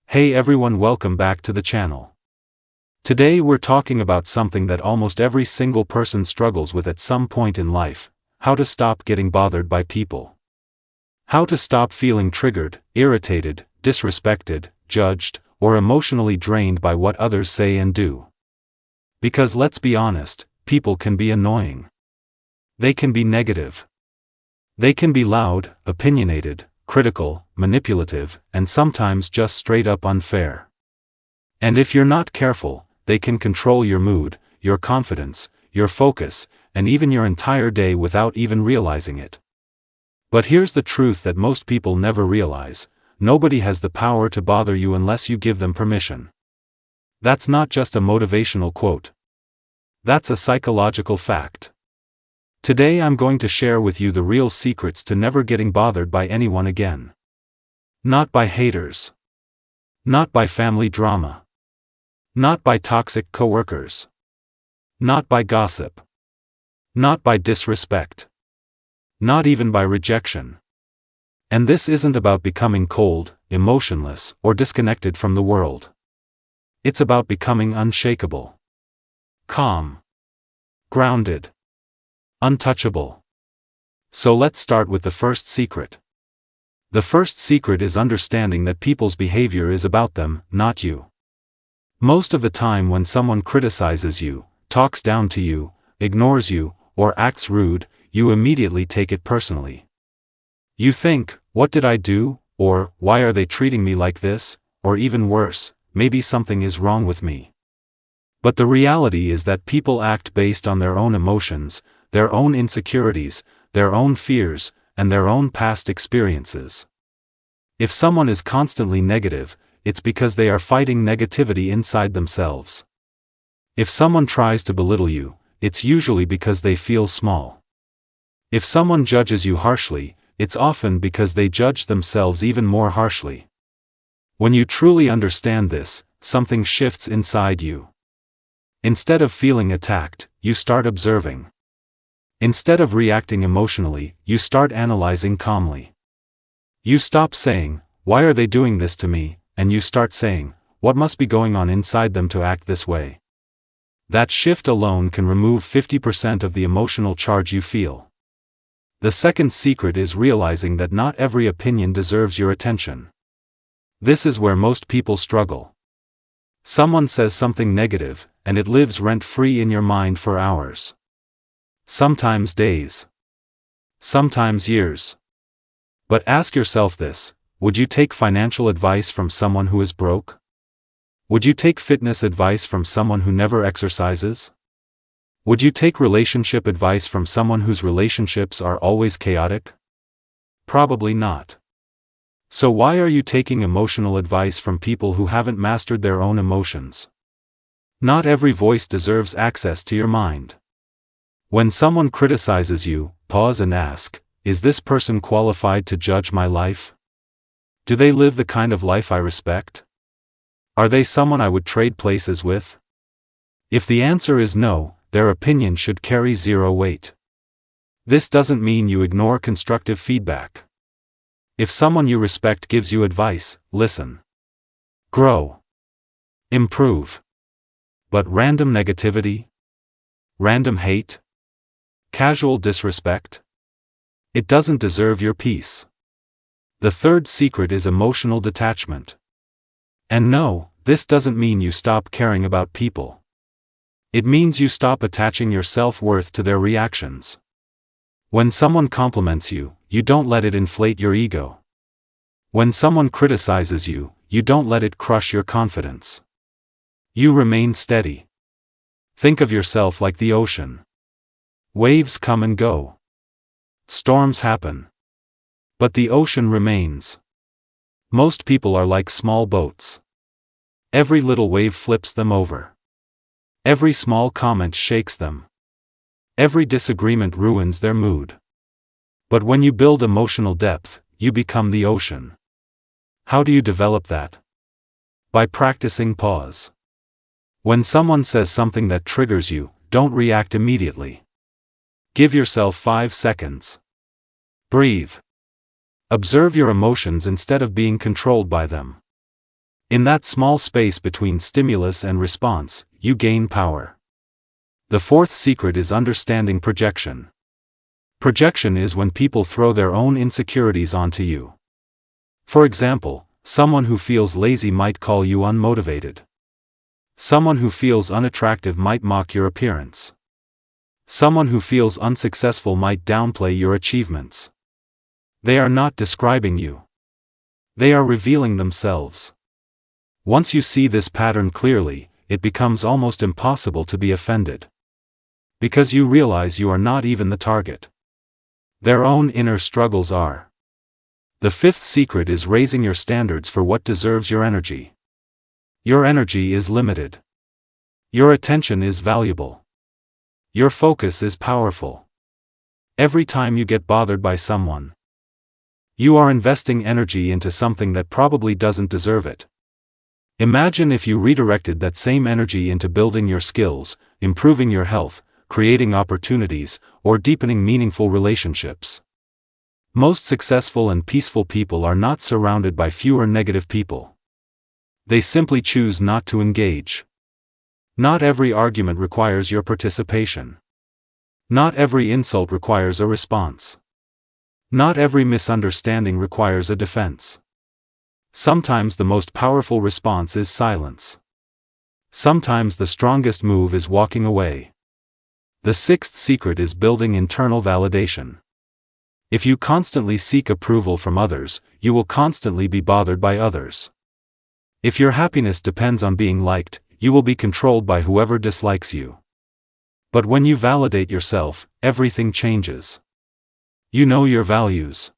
Hey everyone, welcome back to the channel. Today we're talking about something that almost every single person struggles with at some point in life: how to stop getting bothered by people. How to stop feeling triggered, irritated, disrespected, judged, or emotionally drained by what others say and do. Because let's be honest, people can be annoying. They can be negative. They can be loud, opinionated, critical, manipulative, and sometimes just straight up unfair. And if you're not careful, they can control your mood, your confidence, your focus, and even your entire day without even realizing it. But here's the truth that most people never realize: nobody has the power to bother you unless you give them permission. That's not just a motivational quote. That's a psychological fact. Today I'm going to share with you the real secrets to never getting bothered by anyone again. Not by haters. Not by family drama. Not by toxic coworkers. Not by gossip. Not by disrespect. Not even by rejection. And this isn't about becoming cold, emotionless, or disconnected from the world. It's about becoming unshakable. Calm. Grounded. Untouchable. So let's start with the first secret. The first secret is understanding that people's behavior is about them, not you. Most of the time when someone criticizes you, talks down to you, ignores you, or acts rude, you immediately take it personally. You think, "What did I do?" or "Why are they treating me like this?" or even worse, "Maybe something is wrong with me." But the reality is that people act based on their own emotions, their own insecurities, their own fears, and their own past experiences. If someone is constantly negative, it's because they are fighting negativity inside themselves. If someone tries to belittle you, it's usually because they feel small. If someone judges you harshly, it's often because they judge themselves even more harshly. When you truly understand this, something shifts inside you. Instead of feeling attacked, you start observing. Instead of reacting emotionally, you start analyzing calmly. You stop saying, "Why are they doing this to me?" and you start saying, "What must be going on inside them to act this way?" That shift alone can remove 50% of the emotional charge you feel. The second secret is realizing that not every opinion deserves your attention. This is where most people struggle. Someone says something negative, and it lives rent-free in your mind for hours. Sometimes days. Sometimes years. But ask yourself this: would you take financial advice from someone who is broke? Would you take fitness advice from someone who never exercises? Would you take relationship advice from someone whose relationships are always chaotic? Probably not. So why are you taking emotional advice from people who haven't mastered their own emotions? Not every voice deserves access to your mind. When someone criticizes you, pause and ask, is this person qualified to judge my life? Do they live the kind of life I respect? Are they someone I would trade places with? If the answer is no, their opinion should carry zero weight. This doesn't mean you ignore constructive feedback. If someone you respect gives you advice, listen. Grow. Improve. But random negativity? Random hate? Casual disrespect? It doesn't deserve your peace. The third secret is emotional detachment. And no, this doesn't mean you stop caring about people. It means you stop attaching your self-worth to their reactions. When someone compliments you, you don't let it inflate your ego. When someone criticizes you, you don't let it crush your confidence. You remain steady. Think of yourself like the ocean. Waves come and go. Storms happen. But the ocean remains. Most people are like small boats. Every little wave flips them over. Every small comment shakes them. Every disagreement ruins their mood. But when you build emotional depth, you become the ocean. How do you develop that? By practicing pause. When someone says something that triggers you, don't react immediately. Give yourself 5 seconds. Breathe. Observe your emotions instead of being controlled by them. In that small space between stimulus and response, you gain power. The fourth secret is understanding projection. Projection is when people throw their own insecurities onto you. For example, someone who feels lazy might call you unmotivated. Someone who feels unattractive might mock your appearance. Someone who feels unsuccessful might downplay your achievements. They are not describing you. They are revealing themselves. Once you see this pattern clearly, it becomes almost impossible to be offended. Because you realize you are not even the target. Their own inner struggles are. The fifth secret is raising your standards for what deserves your energy. Your energy is limited. Your attention is valuable. Your focus is powerful. Every time you get bothered by someone, you are investing energy into something that probably doesn't deserve it. Imagine if you redirected that same energy into building your skills, improving your health, creating opportunities, or deepening meaningful relationships. Most successful and peaceful people are not surrounded by fewer negative people. They simply choose not to engage. Not every argument requires your participation. Not every insult requires a response. Not every misunderstanding requires a defense. Sometimes the most powerful response is silence. Sometimes the strongest move is walking away. The sixth secret is building internal validation. If you constantly seek approval from others, you will constantly be bothered by others. If your happiness depends on being liked, you will be controlled by whoever dislikes you. But when you validate yourself, everything changes. You know your values.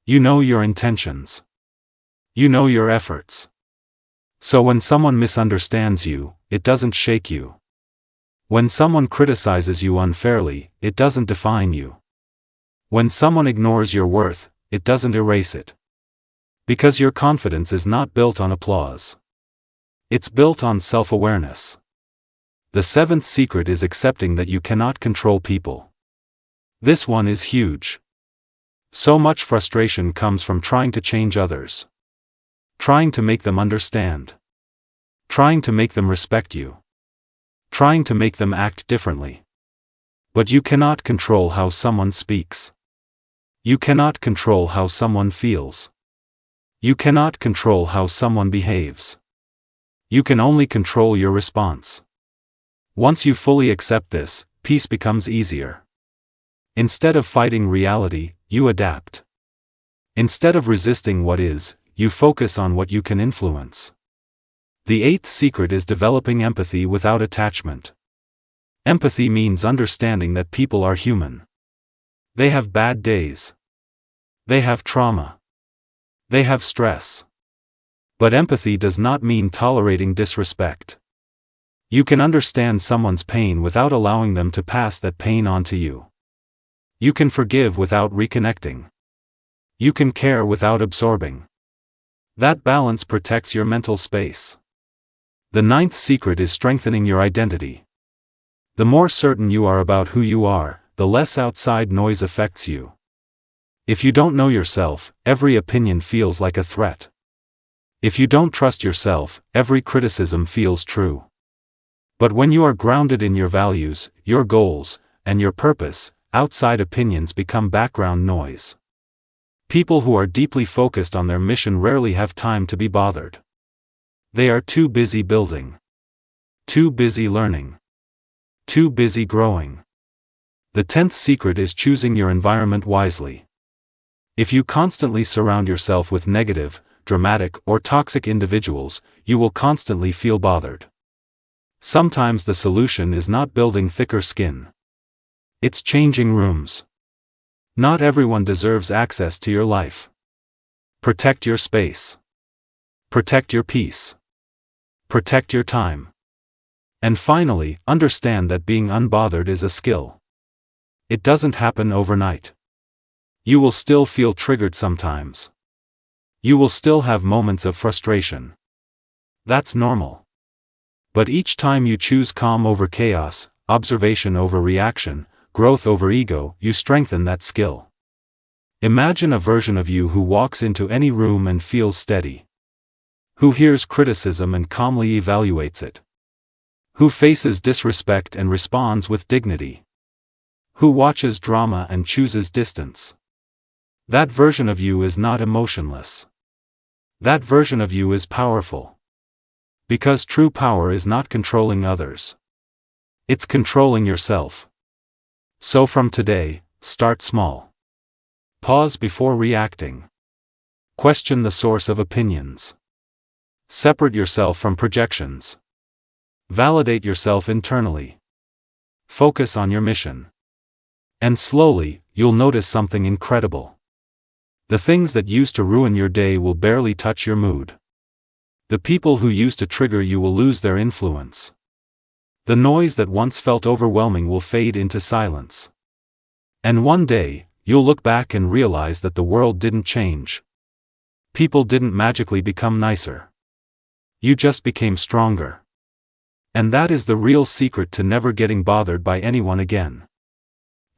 You know your intentions. You know your efforts. So when someone misunderstands you, it doesn't shake you. When someone criticizes you unfairly, it doesn't define you. When someone ignores your worth, it doesn't erase it. Because your confidence is not built on applause. It's built on self-awareness. The seventh secret is accepting that you cannot control people. This one is huge. So much frustration comes from trying to change others. Trying to make them understand. Trying to make them respect you. Trying to make them act differently. But you cannot control how someone speaks. You cannot control how someone feels. You cannot control how someone behaves. You can only control your response. Once you fully accept this, peace becomes easier. Instead of fighting reality, you adapt. Instead of resisting what is, you focus on what you can influence. The eighth secret is developing empathy without attachment. Empathy means understanding that people are human. They have bad days. They have trauma. They have stress. But empathy does not mean tolerating disrespect. You can understand someone's pain without allowing them to pass that pain on to you. You can forgive without reconnecting. You can care without absorbing. That balance protects your mental space. The ninth secret is strengthening your identity. The more certain you are about who you are, the less outside noise affects you. If you don't know yourself, every opinion feels like a threat. If you don't trust yourself, every criticism feels true. But when you are grounded in your values, your goals, and your purpose, outside opinions become background noise. People who are deeply focused on their mission rarely have time to be bothered. They are too busy building. Too busy learning. Too busy growing. The 10th secret is choosing your environment wisely. If you constantly surround yourself with negative, dramatic, or toxic individuals, you will constantly feel bothered. Sometimes the solution is not building thicker skin. It's changing rooms. Not everyone deserves access to your life. Protect your space. Protect your peace. Protect your time. And finally, understand that being unbothered is a skill. It doesn't happen overnight. You will still feel triggered sometimes. You will still have moments of frustration. That's normal. But each time you choose calm over chaos, observation over reaction, growth over ego, you strengthen that skill. Imagine a version of you who walks into any room and feels steady. Who hears criticism and calmly evaluates it? Who faces disrespect and responds with dignity? Who watches drama and chooses distance? That version of you is not emotionless. That version of you is powerful. Because true power is not controlling others. It's controlling yourself. So from today, start small. Pause before reacting. Question the source of opinions. Separate yourself from projections. Validate yourself internally. Focus on your mission. And slowly, you'll notice something incredible. The things that used to ruin your day will barely touch your mood. The people who used to trigger you will lose their influence. The noise that once felt overwhelming will fade into silence. And one day, you'll look back and realize that the world didn't change. People didn't magically become nicer. You just became stronger. And that is the real secret to never getting bothered by anyone again.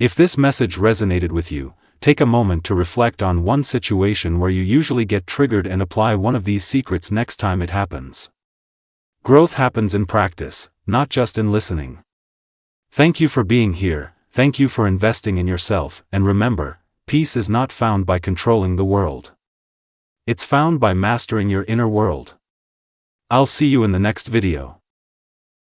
If this message resonated with you, take a moment to reflect on one situation where you usually get triggered and apply one of these secrets next time it happens. Growth happens in practice, not just in listening. Thank you for being here, thank you for investing in yourself, and remember, peace is not found by controlling the world. It's found by mastering your inner world. I'll see you in the next video.